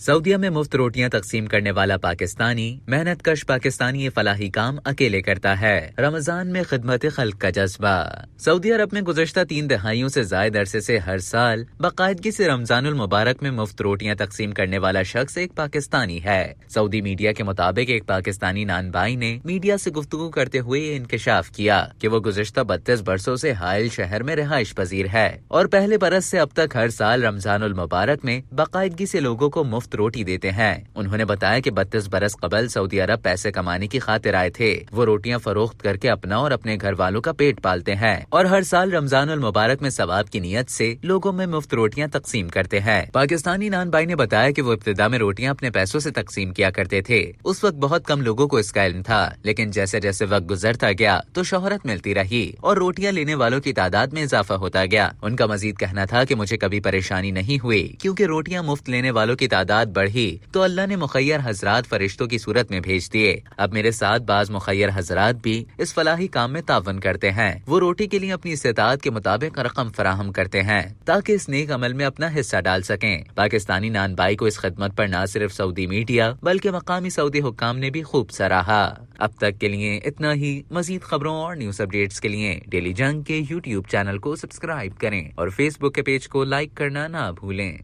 سعودیہ میں مفت روٹیاں تقسیم کرنے والا پاکستانی محنت کش پاکستانی یہ فلاحی کام اکیلے کرتا ہے۔ رمضان میں خدمت خلق کا جذبہ۔ سعودی عرب میں گزشتہ 3 دہائیوں سے زائد عرصے سے ہر سال باقاعدگی سے رمضان المبارک میں مفت روٹیاں تقسیم کرنے والا شخص ایک پاکستانی ہے۔ سعودی میڈیا کے مطابق ایک پاکستانی نان بھائی نے میڈیا سے گفتگو کرتے ہوئے یہ انکشاف کیا کہ وہ گزشتہ 32 برسوں سے حائل شہر میں رہائش پذیر ہے اور پہلے برس سے اب تک ہر سال رمضان المبارک میں باقاعدگی سے لوگوں کو مفت روٹی دیتے ہیں۔ انہوں نے بتایا کہ 32 برس قبل سعودی عرب پیسے کمانے کی خاطر آئے تھے۔ وہ روٹیاں فروخت کر کے اپنا اور اپنے گھر والوں کا پیٹ پالتے ہیں اور ہر سال رمضان المبارک میں ثواب کی نیت سے لوگوں میں مفت روٹیاں تقسیم کرتے ہیں۔ پاکستانی نان بھائی نے بتایا کہ وہ ابتدا میں روٹیاں اپنے پیسوں سے تقسیم کیا کرتے تھے۔ اس وقت بہت کم لوگوں کو اس کا علم تھا، لیکن جیسے جیسے وقت گزرتا گیا تو شہرت ملتی رہی اور روٹیاں لینے والوں کی تعداد میں اضافہ ہوتا گیا۔ ان کا مزید کہنا تھا کہ مجھے کبھی پریشانی نہیں ہوئی کیونکہ روٹیاں مفت لینے والوں کی تعداد بڑھی تو اللہ نے مخیر حضرات فرشتوں کی صورت میں بھیج دیے۔ اب میرے ساتھ بعض مخیر حضرات بھی اس فلاحی کام میں تعاون کرتے ہیں۔ وہ روٹی کے لیے اپنی استطاعت کے مطابق رقم فراہم کرتے ہیں تاکہ اس نیک عمل میں اپنا حصہ ڈال سکیں۔ پاکستانی نان بھائی کو اس خدمت پر نہ صرف سعودی میڈیا بلکہ مقامی سعودی حکام نے بھی خوب سراہا۔ اب تک کے لیے اتنا ہی۔ مزید خبروں اور نیوز اپڈیٹس کے لیے ڈیلی جنگ کے YouTube چینل کو سبسکرائب کریں اور فیس بک کے پیج کو لائک کرنا نہ بھولیں۔